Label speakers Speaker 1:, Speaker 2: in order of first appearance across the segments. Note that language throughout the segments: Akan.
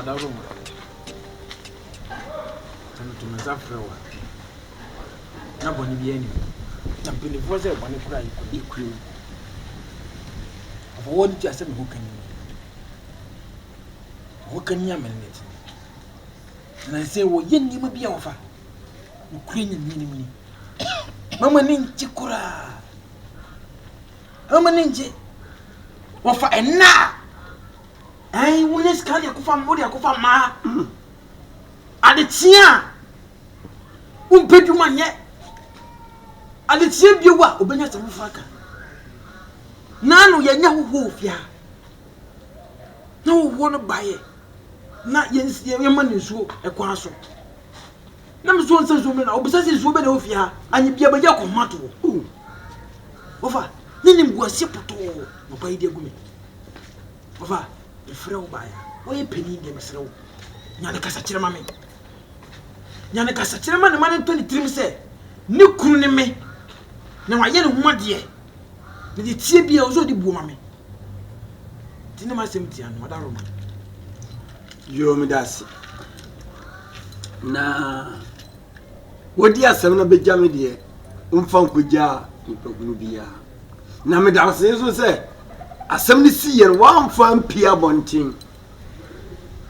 Speaker 1: madaro mo tano tumezafrewa na boni bieni na mpini voze boni kura ikuri afọ wodi ti asem hokani amenet na se wo yenni ma bia wofa ukuri nyini mama ninchi kura mama ninchi wofa enna ai wones kan yakufa modi yakufa ma adetia umpeduma nye adetia biewa obenya samufaka nanu yenya hoho fia na wo no baye na yensi yema nsuo ekwa so na mso nsa so me na obisasi nsuo be na ofia anyi bia ba yakọ mato ofa nini mguase poto no bayi de gumi ofa efre wo baye oye peni de mesre wo nyane kasa kire ma me nyane kasa kire ma ne ma ne 23 se ni kunu ne me na wa ye ne humade de tie bia ozo di buo ma me tini ma semti an madaro ma
Speaker 2: yo mi dasi na wodi asem na beja me de umfa nkoja mpagunu bia na me dasi so se asem ni si yer wa mfa mpia bontin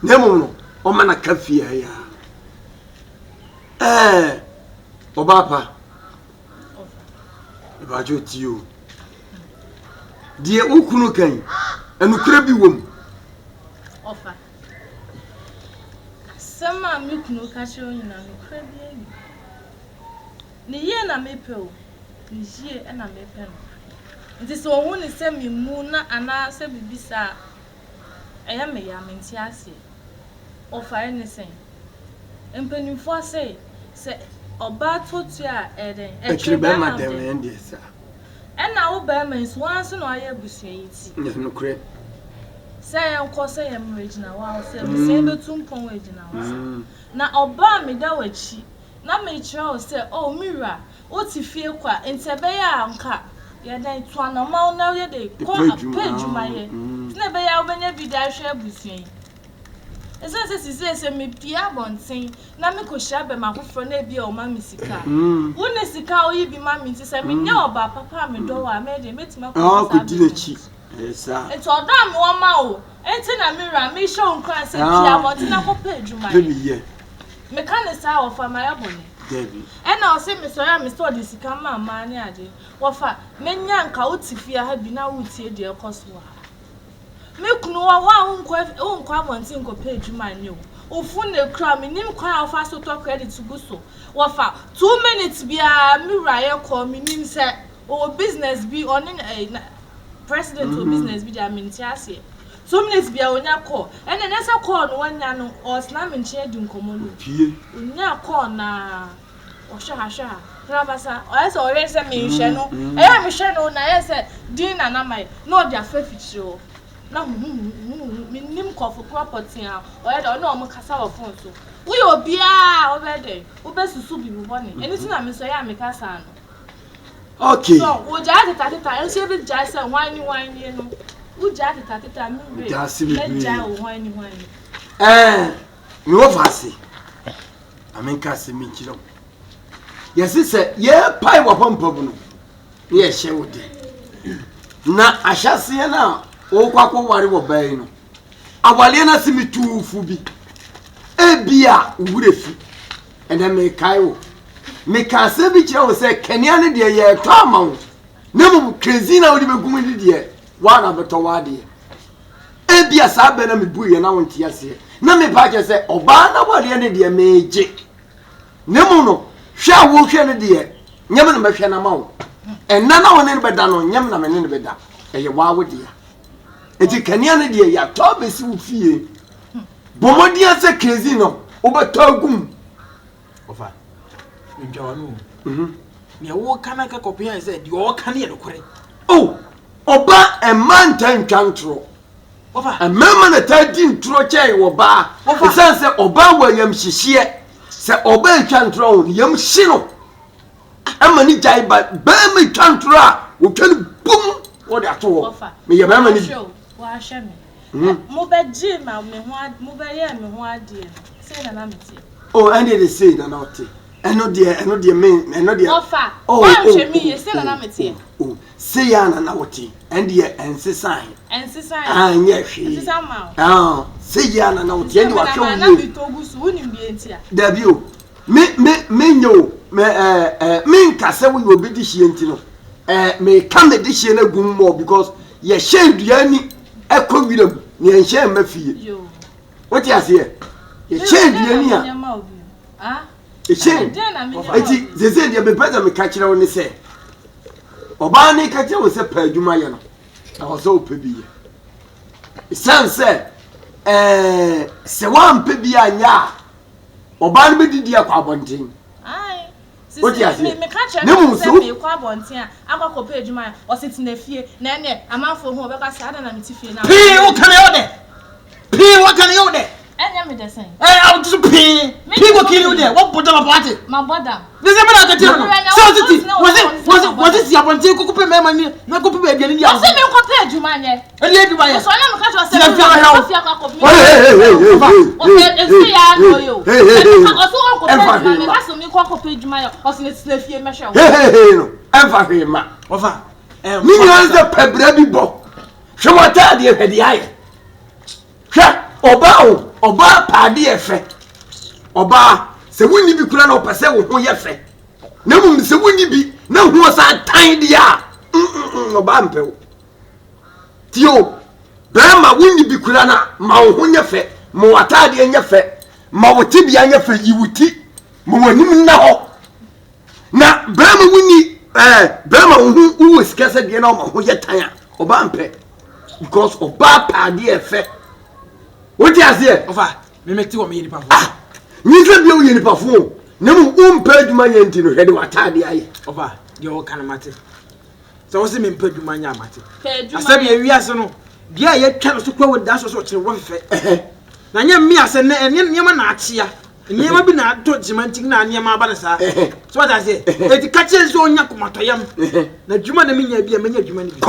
Speaker 2: nemu no o mana kafia ya obapa ibajo tiyo die ukunu kan enukura bi wom
Speaker 3: ofa sama mi kunu ka che onyi na nukura bi ani ni ye na mepeo ni ye na mepe no nti so ohun ni se mi mu na ana se bibisa eya me ya menti ase ofa anything empanimfo say se oba totu a eden
Speaker 2: ekirebe madam ndi sa
Speaker 3: ena wo ba men so wan so no aye busua yiti
Speaker 2: no kure
Speaker 3: say enko say em regional wa say busua betum pon regional wa na oba me da wachi na me kire say oh mira o ti fie kwa entebe ya anka ya dan to anoma na ye de ko apejuma ye na be ya obenya bi da hwe busua yi ese me pia bontin na me ko hia be makofro na bia o ma me sika wo ne sika o yi bi ma me nti se me nya oba papa me do wa me de metima ko
Speaker 2: ko dilechi esa
Speaker 3: eto oda me wo ma o enti na me ra me show nkran se pia bontin na ko pejuma
Speaker 2: ye
Speaker 3: me kan sa o fa ma ya bone
Speaker 2: Debbie
Speaker 3: na o se me so ya me store de sika ma ma ne ade wo fa me nya nka o tifia ha bi na wo tie de ekoso me kunu wa unkwa abonti nko page man ni o fu ne kra me nim kwa ofa so to credit go so wo fa 2 minutes bia me raye call me nim se o business bi on president o business bi da minti ase 2 minutes bia onya call ene ne se call no wanya no o sna me nche di nkomo no
Speaker 2: pie
Speaker 3: onya call na o sha rabasa o ese o rese me nhwe no e me hwe no na yese din na na mai no dia fafichiro na minim kofu property a o ya na o mkasa wa phone so wo yo bia o be de o be susu bi bone anything na me so ya me kasa no
Speaker 2: okay
Speaker 3: so wo ja tata en se be ja se wani no wo ja tata mi be
Speaker 2: ja se be
Speaker 3: ja o wani
Speaker 2: me wo fase amenka se mi kiro yesi se ye pai wo pompabu no ye hye wo de na ahyase na o kwakwo ware wo bai no awale na simi tufu bi ebia wurefi ene me kai wo me ka se bi kire wo se kania ne de ye to amawo na mu crazy na wo de begum de de wa na beto wa de ebia sa be na me buye na wonti ase na me pa ke se oba na wale ne de meje ne mu no hwa wo hwe ne de nyam na me hwe na mawo enna na woni ne beda no nyam na me ne beda eye wa wo de eti kania ne de ya to besi wo fie bomodi ase crazy no obeto agum
Speaker 1: ofa njawa no me wo kana ka kopia se de o kana ye lokore
Speaker 2: oh oba e man tan twantro
Speaker 1: ofa
Speaker 2: e mema na ta di ntro chai wo ba ofa se oba wa yam hihie se oba twantro yam hye no ama ni jai ba me twantro a wo twan bum wo de ato wo me ye ba ma ni
Speaker 3: wa hye me mo be ji ma me ho mo be ye me ho ade say na meti
Speaker 2: oh and they say na not eno de me eno de
Speaker 3: ofa oh hwe me ye say na meti
Speaker 2: oh say ya na wote and de ensisan ah nye hwe
Speaker 3: ensisan ma
Speaker 2: ah say ya na wote and wa hwe
Speaker 3: na mi togu su woni bi entia
Speaker 2: da bi o me nyo me nkase wo obi di hie ntino me come the share na gum more because ye share duani ekọ wiram ne en share mafie
Speaker 3: yo
Speaker 2: what you say ye share duani
Speaker 3: ah
Speaker 2: ye share eti zeze de be pesa me ka kire woni se oba ni ka kire wo se pa adwuma ye no na wo so pa bi ye san se se wan pa bi anya oba ni be didi akwa abonten what you say
Speaker 3: me ka kire me se me kwa abonten akwa pa adwuma o se tina fie na ene amanfo hu obeka sa ada na meti fie na
Speaker 1: P what can you de P what can you de
Speaker 3: enya me de sen
Speaker 1: I just P what kill you there what bottom party
Speaker 3: my brother
Speaker 1: this is me na ka tell no was it your abonten ko pe me mani na ko pe be aduane dia
Speaker 3: o se me kwa pa adwuma nye
Speaker 1: e le adwuma ye
Speaker 3: so na me ka kire se fie akwa ko bi o se ya no yo o so ko pa adwuma me ka so me kwa ko pa adwuma yo o se ne tina fie me hwe
Speaker 2: no enfa hwe ma
Speaker 1: ofa
Speaker 2: mi nyanza pebra bi bo hwe wata de hwede aye hwe oba paade efe oba se woni bi kura na opese wo ho ye fe na mum se woni bi na ho sa tan dia oba mpewo tio brama woni bi kura na ma wo ho nye fe mo wata de nye fe ma wo tibia nye fe yiwuti mo wanim na ho na brama woni brama wo skese de na ma ho ye tan a oba mpe because oba paade efe what you say
Speaker 1: ofa me meti wo me yinipa fo
Speaker 2: nyize bi o yinipa fo na mu umpa adwuma yenti no hwede watade aye
Speaker 1: ofa de wo kana mate so wo se me mpa adwuma nya mate
Speaker 3: adwuma
Speaker 1: asabi ewiase no dia ye twa no so kwa wo da so kire wo fefe na nya mi ase ne nyema na achia nyema bi na to jimantik na nyema aba na sa so what I say eti ka che so nya komatoyam na adwuma na menya bi menya adwuma ni bi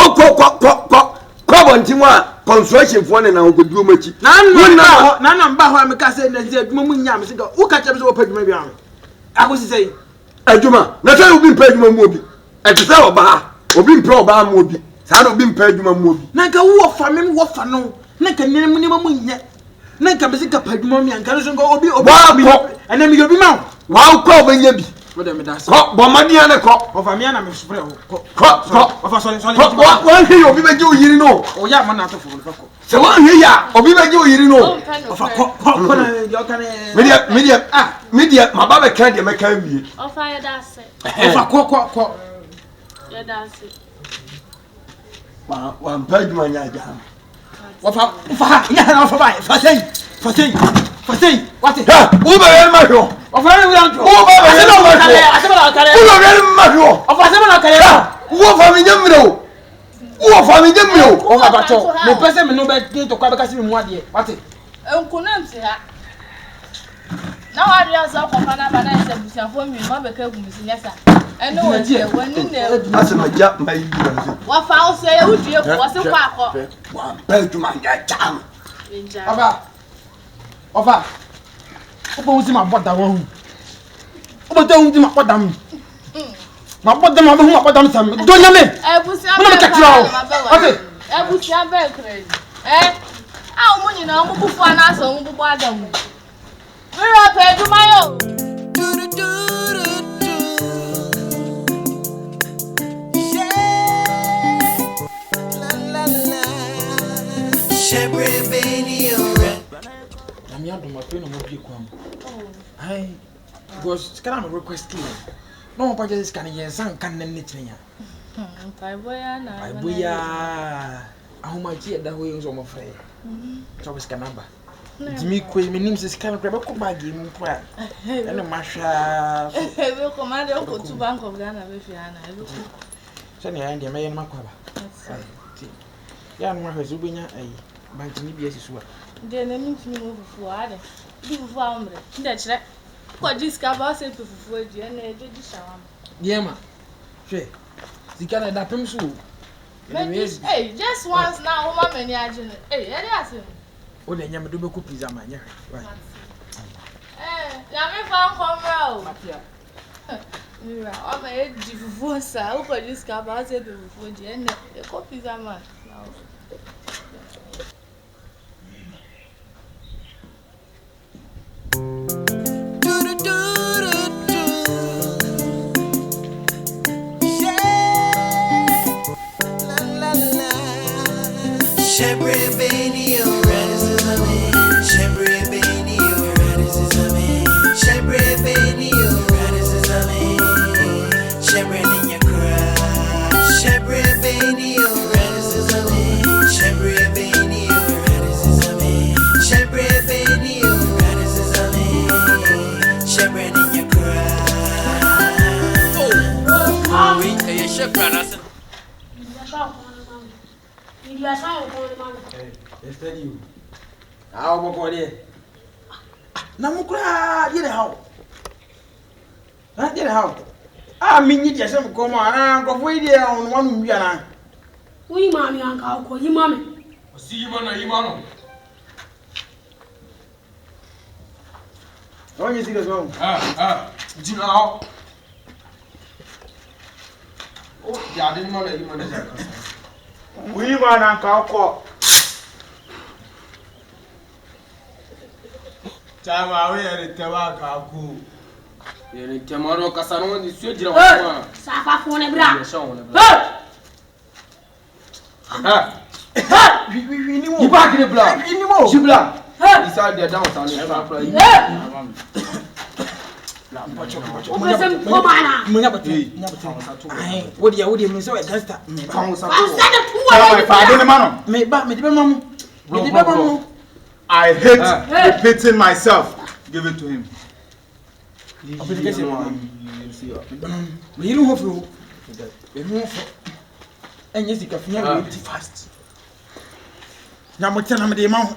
Speaker 2: ko bontimwa construction for na ogoduro machi
Speaker 1: na mba ho ameka se na zi adwuma mu nya me se ga wo ka che so wo pa adwuma bi am akosi sei
Speaker 2: adwuma na so obi mpa adwuma mu obi etese oba obi mpa oba mu obi sa na obi mpa adwuma mu obi
Speaker 1: na ka wo fa me wo fa no na ka nene mu mu nya na ka be se ka pa adwuma mi anka so ngo obi ena mi obi ma
Speaker 2: wa ko obanya bi
Speaker 1: wo de me da se
Speaker 2: ko bomadia ne ko
Speaker 1: o fa me na me spray ko o fa so
Speaker 2: wa hwe obi beje oyiri no
Speaker 1: o ya mo na to fo ko
Speaker 2: se wa hwe ya obi beje oyiri no
Speaker 1: o fa ko na yo kan
Speaker 2: media maba be kan de meka wie
Speaker 3: o fa ya da se
Speaker 1: o fa ko
Speaker 3: ya da se
Speaker 2: wa mpa adwuma nya ja
Speaker 1: o fa ya na o fa ba fa sei what
Speaker 2: wo ba yer ma hwo
Speaker 1: o fa ni wan to
Speaker 2: wo ba yer ma hwo
Speaker 1: asema kare
Speaker 2: wo ba yer ma hwo
Speaker 1: o fa asema kare
Speaker 2: wo fa mi nyamro
Speaker 1: o ma ba to mo pese me no be to kwa be kasi me mu ade what
Speaker 3: enkunam se ha na wa ria za ko fa na ba na se busiafo mi ma be ka gumisi nyasa ene wo je wani na
Speaker 2: asema ja mai
Speaker 3: wa fa o se ye udie ko wa se kwa akọ
Speaker 2: wa ba duma ya jam
Speaker 1: Ofa obo uzi ma boda wo hu obo te uzi ma boda mi ma boda ma hu ma boda mi sam do nya me
Speaker 3: ebusia
Speaker 1: mo na ka tira o okay
Speaker 3: ebusia be kre a o mu nyina o mu bufu ana so mu bubu adam mi ra pe duma yo
Speaker 1: I don't know what you I was kind of requesting. No one just can yes and can anything. Boya, how much yet that way is on my friend. So it's Canaba. Jimmy Quay, my name is kind of grab a bag in prayer. And a masha
Speaker 3: will command your to Bank of Ghana with Yana.
Speaker 1: Send your idea, my Macaba. Young Martha Zubina, a bank to be as well.
Speaker 3: Then I mean to move forward. You found that's right. What discover say to forward and a shower.
Speaker 1: Yeah, ma. She, the Canada Pimsu.
Speaker 3: Hey, just once now, woman, many agent. Hey, yes.
Speaker 1: Oh, then you do be pizza man.
Speaker 3: Yami found come Mira, I'm a divorce. I hope this car has a before the end. The copies are man.
Speaker 1: How about it? Namukra, you know how? Did how? I mean, you just come on, go away there on one Yana.
Speaker 4: We mammy, uncle, call you mammy.
Speaker 5: See you, man.
Speaker 1: When you see the song?
Speaker 5: Do you know? Oh, yeah, I didn't know that you wanted
Speaker 1: We man, uncle, call.
Speaker 5: Time away at the tobacco.
Speaker 2: Yere temaro kasano ni sio jira
Speaker 4: Hey!
Speaker 2: wa.
Speaker 4: Safa phone bra.
Speaker 1: We knew
Speaker 2: You back in the block.
Speaker 1: We knew.
Speaker 2: You block.
Speaker 4: Hey!
Speaker 2: Inside there downtown.
Speaker 4: Open come on.
Speaker 1: What do you mean so against that?
Speaker 5: I hate repeating myself. Give it to him.
Speaker 1: You know what? And yes, you can fast. Now, what's the name of the amount?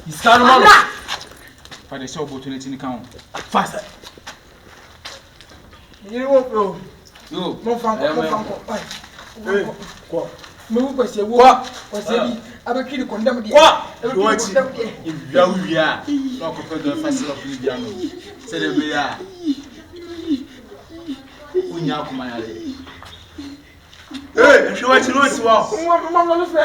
Speaker 5: You start man. For the show opportunity in count.
Speaker 1: Faster. You know what, bro?
Speaker 2: Yo,
Speaker 1: No fun. Move was a war. Was a kill condemned.
Speaker 5: What? If you are not compared to the festival of Lidiano, said we are. Hey, if you want to know it's well.
Speaker 1: If I don't want to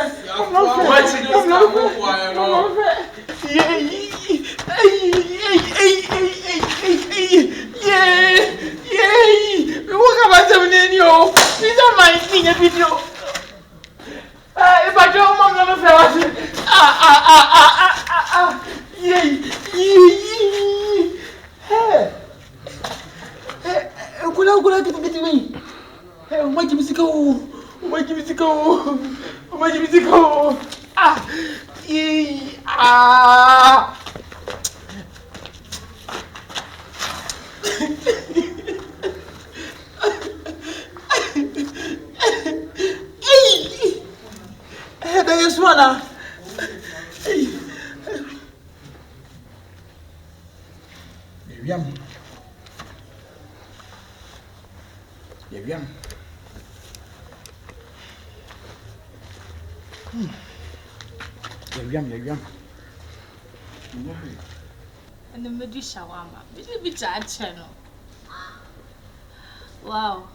Speaker 3: And the Medi shawarma. Did you be that channel? Wow.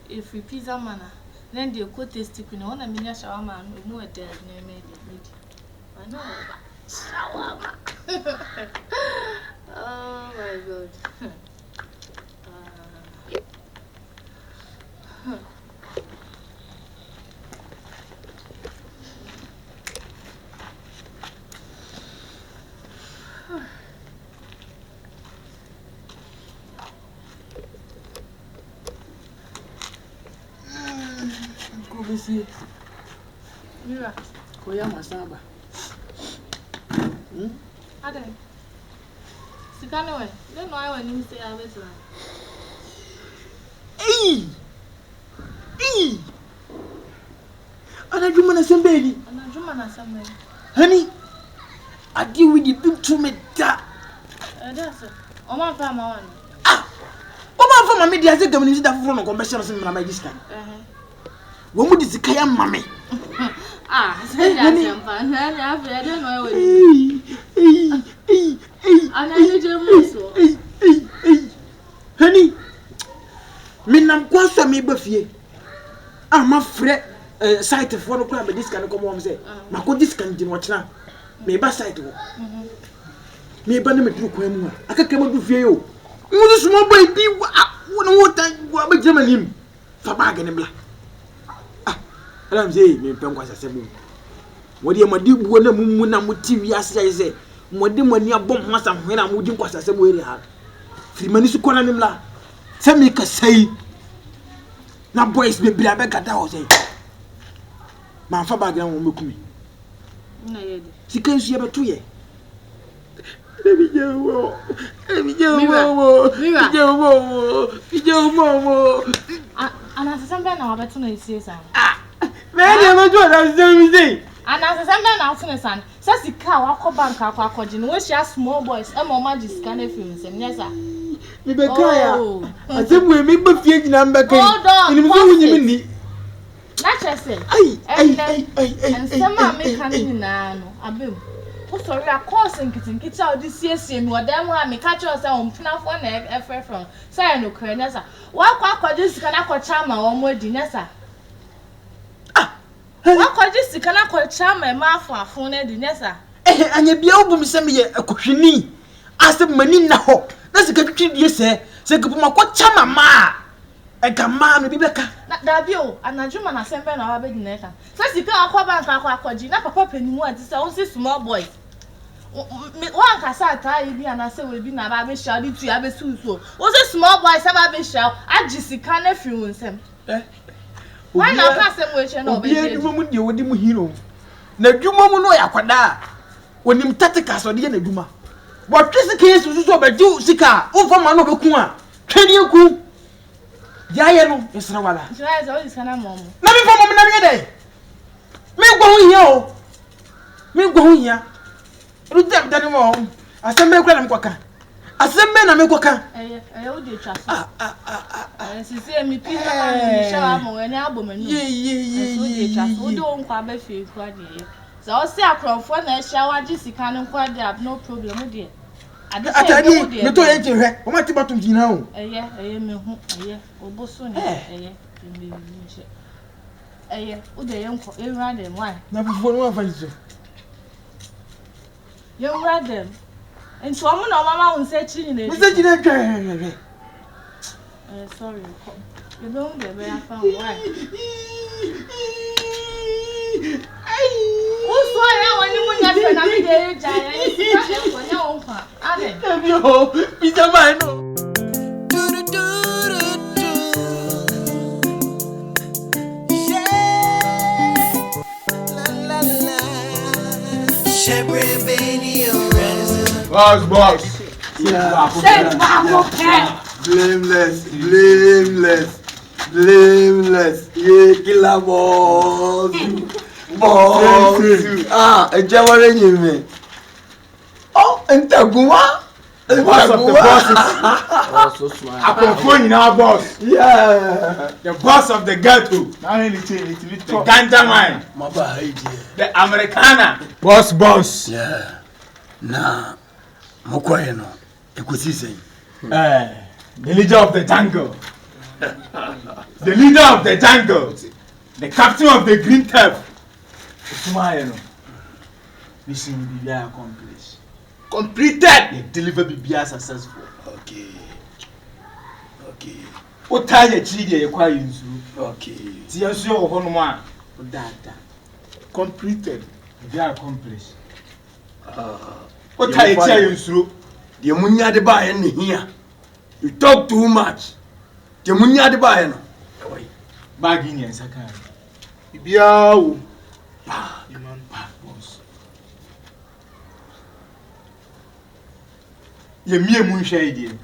Speaker 3: If we pizza manna, then the coat is sticking on a mini shawarma and more dead name made. I know. Shawarma. Oh my god. Mira,
Speaker 1: Koya Masaba.
Speaker 3: Adam. Sikano, then why when you say I was
Speaker 1: And I do man some baby.
Speaker 3: and I dream on somewhere.
Speaker 1: Honey, I deal with the big to me that.
Speaker 3: That's it. Oh, my family.
Speaker 1: Ah! Oh, my family, I think I'm going to that from a convention in my discount. wo mu di sika ya mame
Speaker 3: say that sempa na afi I don't know what ana ni jemu so
Speaker 1: hani minam kwasa me ba fie ma frɛ site for no kura be disca no komo say mako disca ndi no kyena me ba site wo me ba na me duru kwan mu akaka ma du fie yo mu small boy bi wo no tan wo ba Germany fa bag ne bla alam say me pen kwasa se mu wodi ma di buo na mu na mu ti wi ase ya say modi mani abom ho asa ho na mu di kwasa se mu eri ha firimani su kona me bla se me ka sai na boys be bla be gada o say man fa bag na wo mekumi
Speaker 3: na yede
Speaker 1: sika nsu ye beto ye Baby Joe,
Speaker 3: ana sesamba na wabeto na isiesa
Speaker 1: man am do that say
Speaker 3: ana sesamba na atune san se sika wakọ bank akwakoji no we share small boys e mo ma disca na film sem nyesa
Speaker 1: me be kaya asemwe me ba fie gina mbeka ni me so wunyi ni
Speaker 3: na chese
Speaker 1: ai
Speaker 3: ensema me kan ni na no abem o sorry a course nkitinkicha o di siesie mi odam ha me catch us on pnafo na efrefron say no kra nyesa wakọ akwaji sika na akọcha ma wo mo adi nyesa wakọji sika na akọcha ma ma afo na adi nyesa
Speaker 1: anya bia obum se me ye akohwini ase mani na ho na sika twitwi se kupoma ko chama ma ma no bibeka
Speaker 3: na dabi o anadwuma na sembe na wabedi na eka se sika akwa bank akwaji na papa panimu ati se on small boys wan kasa ata ibi ana se we bi na ba be sha di tu ya be suso o se small boys ba be sha agi sika na fi wonsem why na ka se mo eche na obeje
Speaker 1: obi adwuma mu de wodi mu hero na dwuma mu no yakwada wonim tactical so de na dwuma bo twisi yesu so obeje sika o fa ma no beku a twani eku yaye no yesra wala
Speaker 3: jira za o isana momo
Speaker 1: na mi fa mom na mi de mi gwo hu hia o mi gwo hu hia ru dem dani mo asembe kwa na mkwaka asembe na mkwaka
Speaker 3: o de twa so sisi mi pi na mi sha mo eni abomanu ye o de twa so o de on kwa ba fi kwa de za o si akrofo na sha waji sika no kwa de no problem o de
Speaker 1: atani me to ye hwe o ma ti batum jina o
Speaker 3: me hu oboso ni me nche o de ye nko ewura dem why
Speaker 1: na before no fa iso
Speaker 3: ye ewura dem nti o mu na o mama won se chi ni na
Speaker 1: se chi na twa
Speaker 3: sorry you don't be very fun why Uso ya wani munya fe na mi de ja ya ni sika e ko nya won kwa ade
Speaker 1: ebi o pizza man no
Speaker 5: Boss.
Speaker 1: Yeah.
Speaker 2: Blameless. Yeah, killer boss. Ejaware nyime. Oh, entaguma.
Speaker 5: Boss of the bosses. Akofo nyina boss.
Speaker 2: Yeah.
Speaker 5: The boss of the ghetto. Now the ganja man.
Speaker 2: Maba idea.
Speaker 5: The Americana. Boss.
Speaker 2: Yeah. Na mokwaye no. Ekusi sen.
Speaker 5: The leader of the jungle. The leader of the jungle. The captain of the green turf. Tomorrow, no. Mission will be accomplished. Completed. They deliver be successful.
Speaker 2: Okay.
Speaker 5: What time you cheat you acquire you?
Speaker 2: Okay.
Speaker 5: See us your one man. Data. Completed. They are accomplished. What time you tell you through?
Speaker 2: The munya de ba en here. You talk too much. The munya de ba en.
Speaker 5: Bag in your second.
Speaker 2: Ibiao.
Speaker 5: Boss. Ye me mun share die.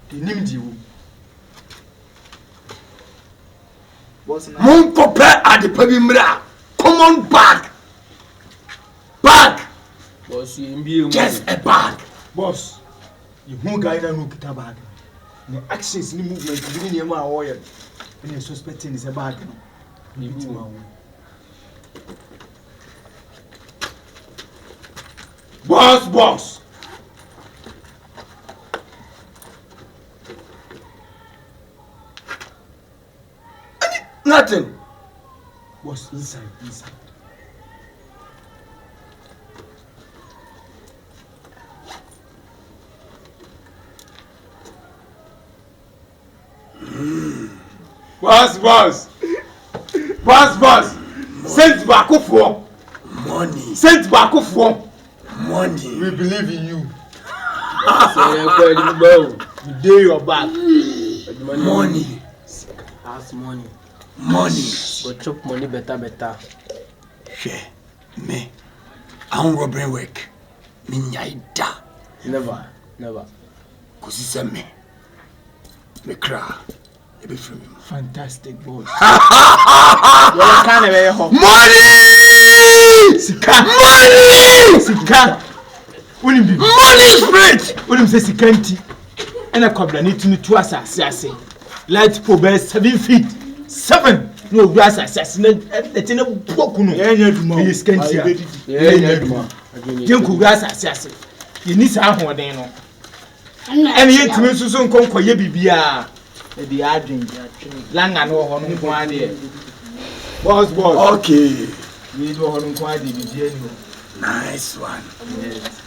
Speaker 5: The nim di wo. Boss na.
Speaker 2: Mon papa at the pabimra. Come on back.
Speaker 6: Boss, you
Speaker 2: Just a bag.
Speaker 5: Boss. You who guy that no kita bag. The actions ni movement ni ni ma oil. When you suspecting is a bag no. Boss.
Speaker 2: Nothing.
Speaker 5: Boss, inside. Boss. Send Bakufu.
Speaker 2: Money.
Speaker 5: Send Bakufu.
Speaker 2: Money.
Speaker 5: We believe in you. We dare your back.
Speaker 2: Money.
Speaker 6: Ask money.
Speaker 2: Money.
Speaker 6: Go chop money better.
Speaker 2: Share. Me. I don't robbing work. Me nyaida.
Speaker 6: Never.
Speaker 2: Kosi se me. Me cry. You be free me.
Speaker 5: Fantastic, boss.
Speaker 2: Money!
Speaker 5: Sika. Money
Speaker 2: spirit!
Speaker 5: Unim say sika nti. Ena kwabla ni tunu tu asase. Light pole be 7 feet. 7. No gu asase na etina boku no. Enya duma. Yi sika nti a. Enya duma. Jenku gu asase. Yi ni sa ahoden no. Ena ye tumi susu nkonko ye bibia. E di adwen. Langa no ho no nko ade. Boss.
Speaker 2: Okay.
Speaker 5: We do ho no nko ade bibia ni.
Speaker 2: Nice one.
Speaker 5: Yes.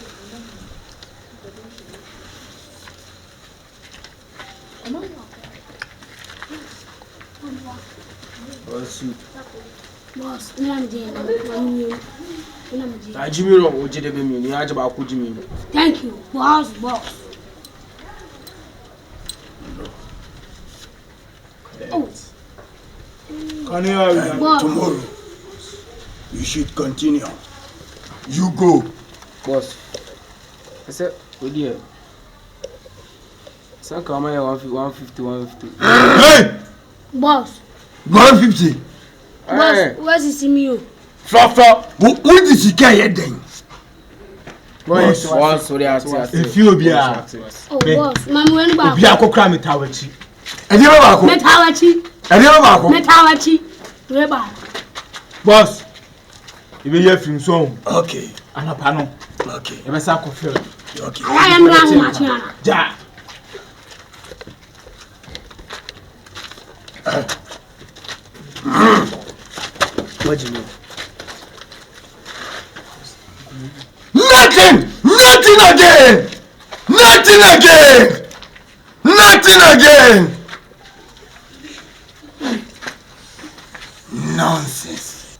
Speaker 4: Boss, I'm doing.
Speaker 6: Jimmy wrong, we did me. You had about Jimmy.
Speaker 4: Thank you, boss. Oh. Boss.
Speaker 2: Tomorrow, you should continue. You go.
Speaker 6: Boss. I said, we dear. So come here 150.
Speaker 2: Hey!
Speaker 4: Boss.
Speaker 2: 150.
Speaker 4: Boss, where's the Simio?
Speaker 2: Flop. What did you get then?
Speaker 6: Boss, sorry,
Speaker 5: If you be a
Speaker 4: Oh, boss, Mamma, when about
Speaker 5: be a cockram tawachi.
Speaker 4: Metawachi. Reba.
Speaker 5: Boss, you be here from song.
Speaker 2: Okay.
Speaker 5: Anapano.
Speaker 2: Okay.
Speaker 5: You must have coffee.
Speaker 2: Okay.
Speaker 4: I am Ramachana.
Speaker 5: Ja.
Speaker 6: What do you mean?
Speaker 2: Nothing again. Nonsense.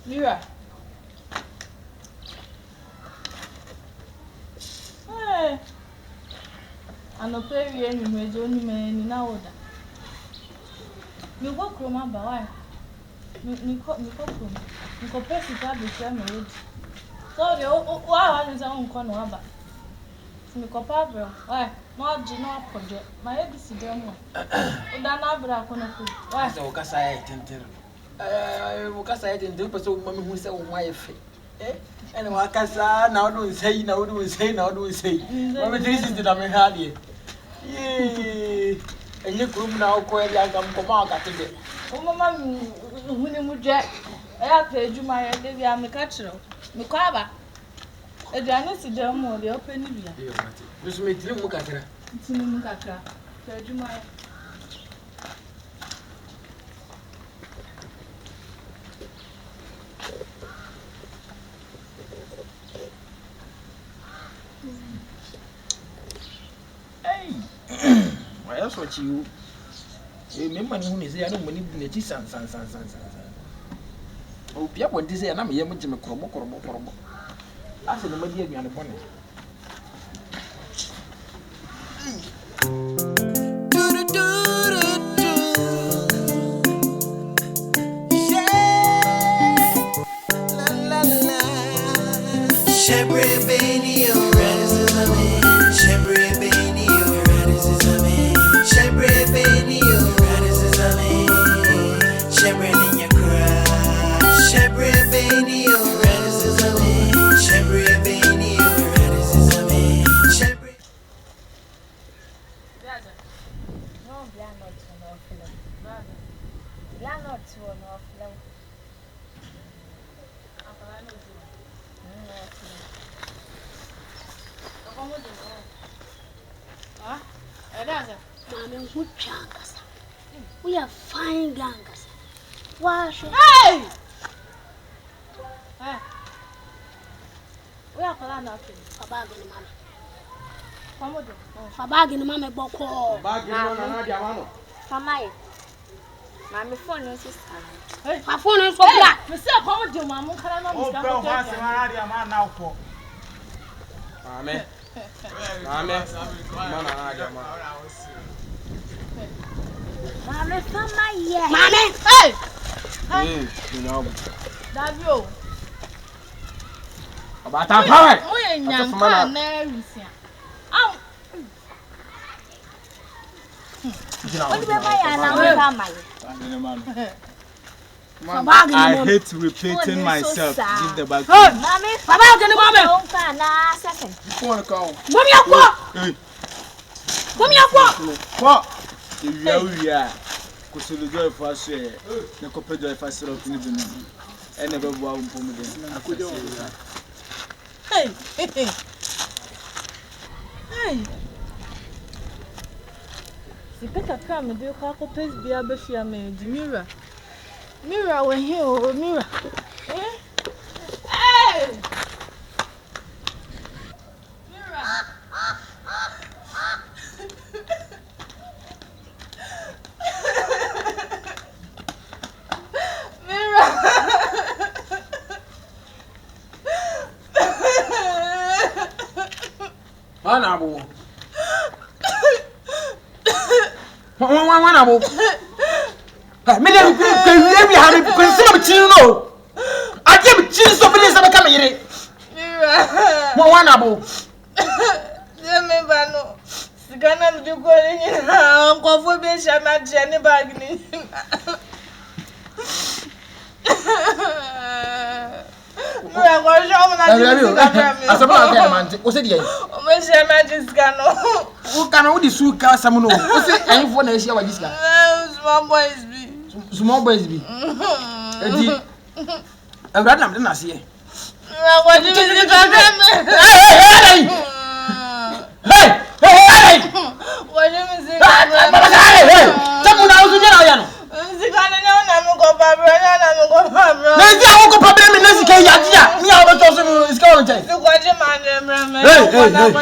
Speaker 3: Mira. Hey. Anọpẹ wi enu mejo ni me ni na oda. Mi go kroma ba why? Mi ko kroma. Mi ko pesi ta be tia me odi. Sorry, wa ni sa nko no aba. Mi ko pa bro. Why? Mo ji no apoje. Ma e bisi dem mo. Oda na abra ko na ku. Why?
Speaker 1: Sɛ wo kasa yɛ tenten. Wo kasa yɛ tenten pɛ sɛ wo ma me hu sɛ wo ho ayɛ fɛ. Ɛna wa kasa na wo do nsɛyi na wo do nsɛyi na wo do nsɛyi. Ma me 360 na me ha deɛ. Enye kurum na wo kɔ ya ga mkɔma akate de.
Speaker 3: O mama mi hu ni mu dwa. Eya pa edwuma yɛ de bia me ka kyerɛ. Me kɔ aba. Eduane si dem mo de ope ni bia.
Speaker 1: Bisu me tiri mu kakra.
Speaker 3: Ntini mu kakra. Pa edwuma yɛ.
Speaker 1: Why else what you? Me man who is here, I don't believe in the san. Oh, Pia, this is I'm here with me krobo. I said, my dear, on the bonnet.
Speaker 4: Mami, who changas? We are fine gangas. Wash.
Speaker 3: Hey! Hey! We are calling nothing.
Speaker 4: Fabagin, Mami.
Speaker 3: Come on.
Speaker 4: Fabagin, Mami, Boko.
Speaker 7: Famaye. Mami phone no sister.
Speaker 3: Hey,
Speaker 4: My phone is for black.
Speaker 3: me say come on, Mama, can I not
Speaker 5: Oh, bro, man, say man, I man now for.
Speaker 6: Mame. Mame. Mana aja ma.
Speaker 7: Mami Famaye.
Speaker 4: Mami.
Speaker 3: Hey!
Speaker 6: You know.
Speaker 3: Davio.
Speaker 6: Abata power.
Speaker 3: Oye nyanka na rusia. Am.
Speaker 7: What do you buy na Famaye?
Speaker 4: Fabagin,
Speaker 5: I
Speaker 4: Mami.
Speaker 5: hate repeating myself. Give the bag.
Speaker 7: Mami
Speaker 4: Fabagin, Mami.
Speaker 7: don't can na second.
Speaker 6: Phone call.
Speaker 4: Mami, Aqua.
Speaker 5: Hey,
Speaker 4: Mami, Aqua.
Speaker 5: what? We are. Kusulu joy for us. Na kope joy for us. Ni binu. Ene bebu wa umpomu de.
Speaker 3: Hey. Hey. Sipeka kama ndio kwa kopes bia befia me di Mira. Mira we here o Mira. Hey! Mira.
Speaker 6: Mana abu. Wana abu. Me dem we have me consider me chin no. I give chin so many say come here.
Speaker 3: Mira.
Speaker 6: Wana abu.
Speaker 3: Jeme bano. Sigana ndi ko ni na ko fo be sha ma je ni bag ni. Mira ko sha mo na ji.
Speaker 6: Asaba na man. O se die.
Speaker 3: O me sha ma ji sigano.
Speaker 6: O kana o di su ka sam no. O se ayinfo na ehia wa gisika.
Speaker 3: Small boys be.
Speaker 6: Small boys bi. Edi. Awurade nam de na se e.
Speaker 3: Mira ko ji mi sigano.
Speaker 6: Hey!
Speaker 3: Ko ji mi sigano.
Speaker 6: Tamu na uzu jena ya no.
Speaker 3: Sigano na mi ko pa bro na mi ko pa bro.
Speaker 6: Na ndi awon ko problem na sika ya dia. Mi awo to so sika won chai.
Speaker 3: Ko ji man dem me. Ko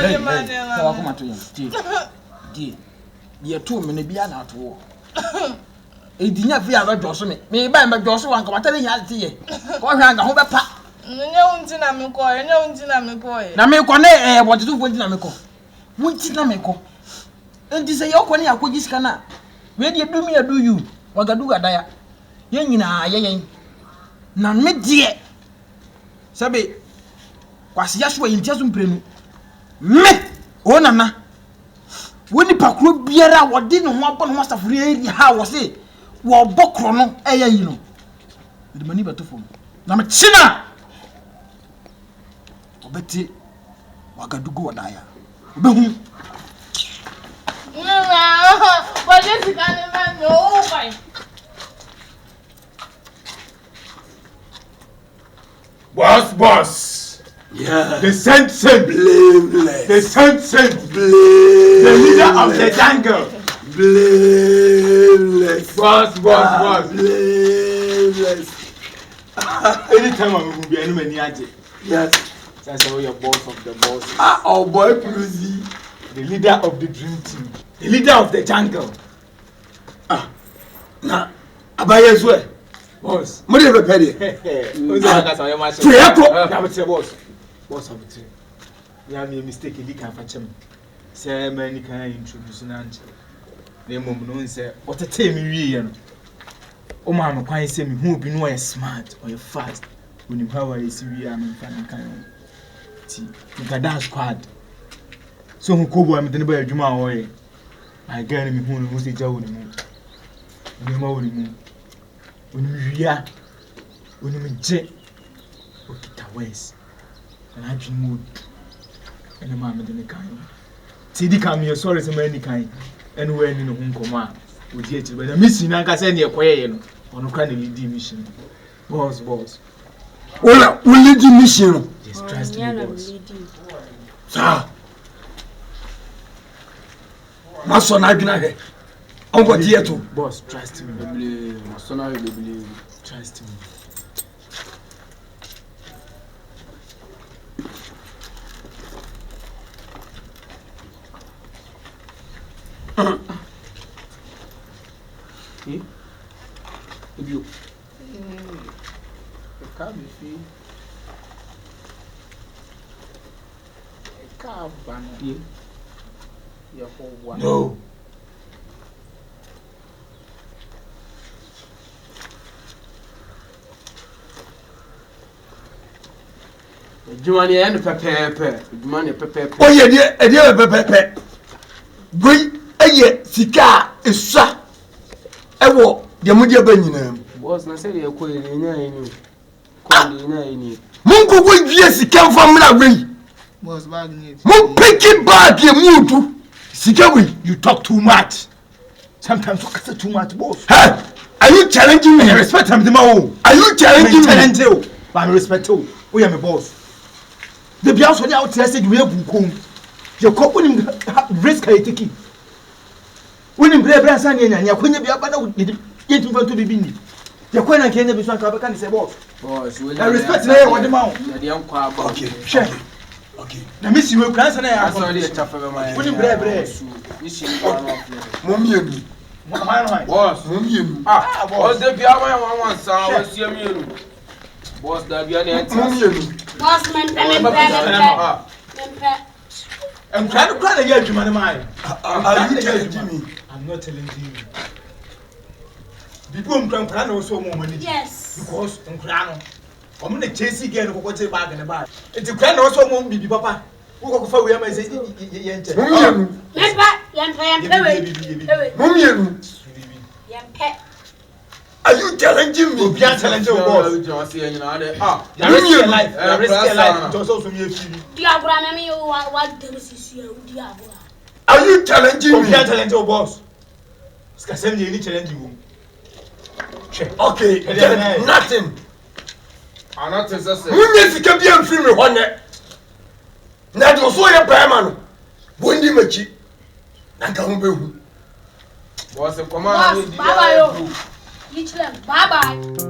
Speaker 3: ji man dem.
Speaker 6: Tawa ko mato yen. Die. Ye to me na bia na to. Edinya fi aba dwoso me. Me ba me dwoso wan ka matale nya ate ye. Ko hwa nga ho be pa.
Speaker 3: Nye unti na mi ko, nye unti na mi ko.
Speaker 6: Na me ko na botetu fo nti na me ko. Wonti na me ko. Enti se ye ko ne akogi sika na. We de do me adu you. Wagadu gadaya. Ye nyina ye. Na me die. Sabe kwasi ya so enti aso mprenu. Me o nana. Woni pakro biara wodi ne ho abɔ ne ho asafori eri ha wo se wo bokro no eya yi no. De mani beto fom. Na me china. Obeti wagadugo wadaya. Obehu.
Speaker 3: What is it can man no why?
Speaker 5: Boss.
Speaker 2: Yeah.
Speaker 5: The saint.
Speaker 2: Blameless.
Speaker 5: The saint.
Speaker 2: Blameless.
Speaker 5: The leader of the jungle.
Speaker 2: Blameless.
Speaker 5: Boss.
Speaker 2: Blameless.
Speaker 5: Anytime I'm be any many aje.
Speaker 2: Yes.
Speaker 5: That's how you're boss of the boss.
Speaker 2: Oh boy, Prusi.
Speaker 5: The leader of the dream team. The leader of the jungle.
Speaker 2: Na abaye so
Speaker 5: Boss.
Speaker 2: mo dey prepare there.
Speaker 5: Who's the guy say my
Speaker 2: To yako.
Speaker 5: Yeah, but boss. Boss have it. Yeah, me mistake e kan fa chem. Say man kan introduce na nche. Na mom no say what tell me wie ye no. O ma me kwan say me hu obi no is smart or you fast. When you how I see wie am fan kan. Ti, you dance squad. So who ko boy me den ba adwuma wo ye. I get me hu no say jawo ni mu. Ni ma wo ni mu. Onimia onimje okita wes na adwin mood ene ma me de ne kan ti di kan me sorry say me ni kan ene we ni no nkoma odi e tiri na mission na nka say ne ekoye no ono kra ne lead mission boss
Speaker 2: Ola lead mission.
Speaker 5: just trust me boss
Speaker 2: Sa ma so na adwina he Uncle Tieto.
Speaker 5: Boss, trust me.
Speaker 1: Believe. Son, I believe.
Speaker 5: Trust me.
Speaker 1: You can't be free.
Speaker 2: No.
Speaker 1: Jumani and Pepe. Jumani Pepe.
Speaker 2: Oh, yeah, Pepe. Great, Sika, is sa. Ewo, the Mudia Benin.
Speaker 1: Was not said you're quite in any.
Speaker 2: Mungu we Sika from Lawi.
Speaker 8: Boss, bagging it.
Speaker 2: Mun pick it back, you move. Sika,
Speaker 5: You talk too much. Sometimes you say too much, boss.
Speaker 2: Hey, are you challenging me?
Speaker 5: I respect him, Demo.
Speaker 2: Are you challenging me?
Speaker 5: You, but I respect you. We are my boss. The Bias when you out there said we have Bukum. Your cop winning risk I take it. Winning Brave Branson and your queen be up and get in front to be bini. Your queen and Kenya be some Cabacan is a boss. I respect her what the mount.
Speaker 2: Okay,
Speaker 5: Check.
Speaker 2: Okay.
Speaker 5: The miss you will grandson.
Speaker 1: I saw the tough of my
Speaker 5: Winning Brave.
Speaker 2: Mummy,
Speaker 1: boss.
Speaker 2: Mummy,
Speaker 1: Boss, the Biawa one sound was your meal. Boss, that Bian
Speaker 2: Mummy.
Speaker 4: Boss, man,
Speaker 5: I'm trying to cry again to my mind.
Speaker 2: Are you challenging me?
Speaker 5: I'm not telling you. People can plan also more money.
Speaker 4: Yes.
Speaker 5: Because I'm crying. I'm going to chase again for what's a bag in the bag. It's a plan also won't be papa. Who go for where I say,
Speaker 2: Mummy, are you challenging me?
Speaker 5: We are challenging boss.
Speaker 1: Ah,
Speaker 5: Risk your life. Risk your life. Just also me.
Speaker 2: Are you challenging
Speaker 5: We
Speaker 2: me?
Speaker 5: are challenging boss. Send you any challenge you. Check.
Speaker 2: Okay, then nothing.
Speaker 1: I'm not necessary.
Speaker 2: Mummy, if you can be a film, one net. Now, you saw your payment. Wendy Machi. Nankambu.
Speaker 1: Boss, come
Speaker 4: Boss,
Speaker 1: on.
Speaker 4: bye-bye. Bye-bye.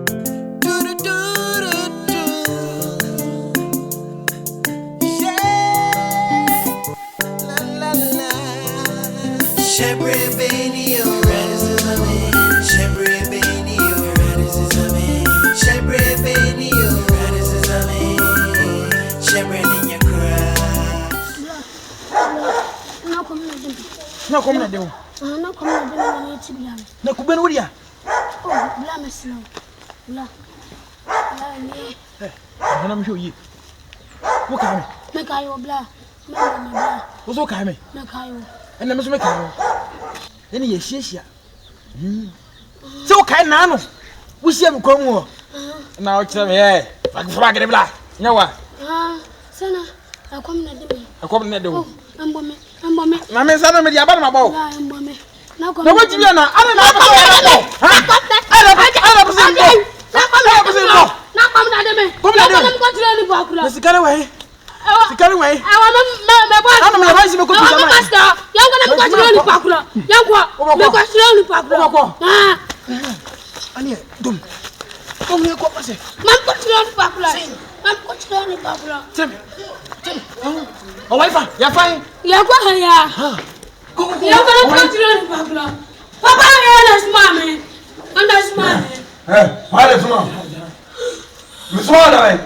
Speaker 6: Na come na dem.
Speaker 4: No come na dem na ti bia.
Speaker 6: Na ku ben wuria.
Speaker 4: Oh, bla me snow. Bla. Bla ni.
Speaker 6: Na me hwi. Wo ka me.
Speaker 4: Me ka yo bla. Me na bla.
Speaker 6: Wo so ka me.
Speaker 4: Me ka yo.
Speaker 6: Na me so me ka yo. Ene ye hiehyia. Se wo ka na no. Wo hia me kwa mu. Na wo kire me eh. Fa gere bla. Nya wa.
Speaker 4: Sana. Akom na dem.
Speaker 6: Akom na dem.
Speaker 4: Oh, ambome.
Speaker 6: Na me sa na me dia ba na ba.
Speaker 4: La ambome. Na
Speaker 6: Na wo jibia na ana na ba. Ha? Ana ba se no. Na ba se no.
Speaker 4: Na kom na dem.
Speaker 6: Kom na dem.
Speaker 4: Ko tire ni ba kura.
Speaker 6: Na sikare we. Sikare we.
Speaker 4: Awa me ba.
Speaker 6: Ana me ba si me ko pija ma.
Speaker 4: Yang ko na ko tire ni ba kura. Yang ko. Me ko tire ni ba kura. Ah.
Speaker 6: Ani dum. Kom ne ko pase.
Speaker 4: Mam ko tire ni ba kura. Mam ko tire ni ba kura.
Speaker 6: Tem. O wifi, ya fine.
Speaker 4: Ya kwa haya. Ya kwa na ko tire ni ba kura. Papa ya na smame. Anda smame.
Speaker 2: Why the small? Miss Wanda,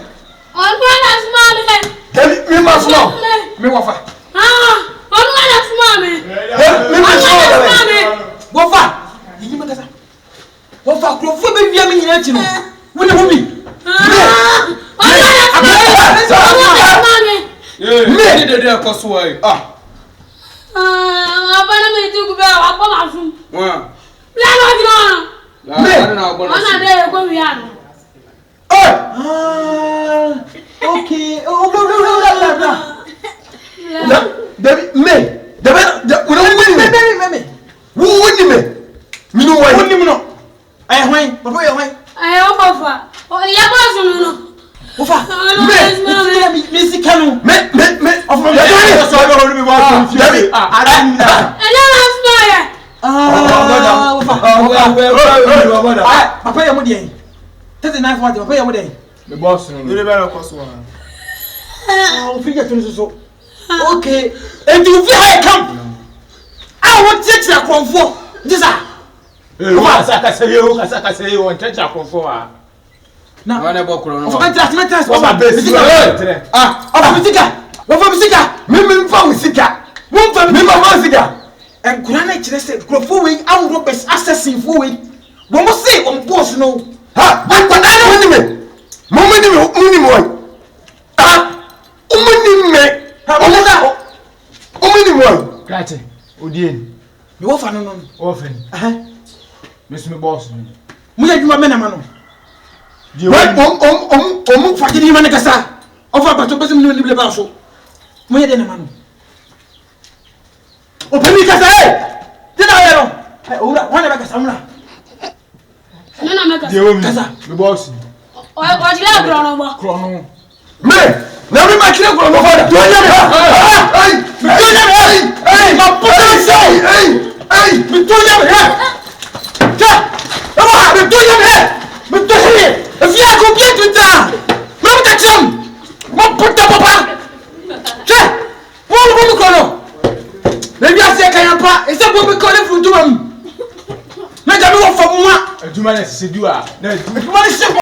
Speaker 4: On kwa na smame.
Speaker 2: me must know.
Speaker 6: Me wafa.
Speaker 4: On kwa na smame.
Speaker 2: Me must know.
Speaker 6: Wafa. Yi me kasa. Wafa kro fo be bia me nyina chi no. Wo ne ho bi.
Speaker 1: Me de koso ai.
Speaker 4: Apa na me ti ku be wa pa ma fun.
Speaker 1: Wa.
Speaker 4: La no ti no.
Speaker 1: Na bo
Speaker 4: Ona de ko wi ano.
Speaker 6: Okay. Oh, no.
Speaker 2: David, me. We don't win me. Who win me? Me no win.
Speaker 6: Woni mu no. Ai hwan? Bo ye hwan?
Speaker 4: Ai o ko fa. O ya ko so no.
Speaker 6: Wafa. Me sika no.
Speaker 2: Me.
Speaker 6: Of my David.
Speaker 5: So I don't want to be watching.
Speaker 2: David.
Speaker 5: I don't know.
Speaker 4: Ela na smile.
Speaker 6: papa yɛ mo deɛ 39 40 papa yɛ mo deɛ
Speaker 5: me boss no
Speaker 8: Dele bɛrɛ kɔ so wa.
Speaker 6: ofiri yɛ to no so okay enti wo fi ha camp a wo tietia krɔmfoɔ nti sa
Speaker 5: kasa kasa ye won trecha konfo a
Speaker 6: na
Speaker 2: wana bɔ kuro no
Speaker 6: of bɛntra tena
Speaker 5: o ma besi
Speaker 6: of misika wɔfa misika
Speaker 2: me fa usika
Speaker 6: wɔmfa
Speaker 2: me ma ma usika
Speaker 6: nkura na kyerɛ sɛ krɔmfoɔ wei aworo bɛs assassin fo wei wɔn mo se wɔn boss no
Speaker 2: ha akwadaa no ho ni me muni me won ah umuni me
Speaker 6: ha wɔn da
Speaker 2: umuni me won
Speaker 5: krate odien
Speaker 6: me wɔfa no no
Speaker 5: ofen me so me boss no
Speaker 6: mo yɛ dwuma mena ma no
Speaker 5: die
Speaker 6: om fa gidi ma ne kasa ofa bato besim ni bile ba so mo yɛ de na ma no o pemi kasa de na yɛ no owura wana ba kasa mura
Speaker 4: Me na me
Speaker 5: die
Speaker 4: kasa.
Speaker 5: wo
Speaker 6: Kasa.
Speaker 5: me boss
Speaker 4: O jira agro no ba.
Speaker 5: krono
Speaker 2: me na me ma kire kuro no fa da to nya me ha ai to nya me ai ma puta sai ai
Speaker 6: me to nya me ta aba me to nya me to he if ya go get to ta me ta chum mo puta papa che wo ko no me bi ase kan ya pa e se bo me ko le fu tuma me ga me wo fa mu a
Speaker 5: aduma na sedu a na
Speaker 6: aduma ne se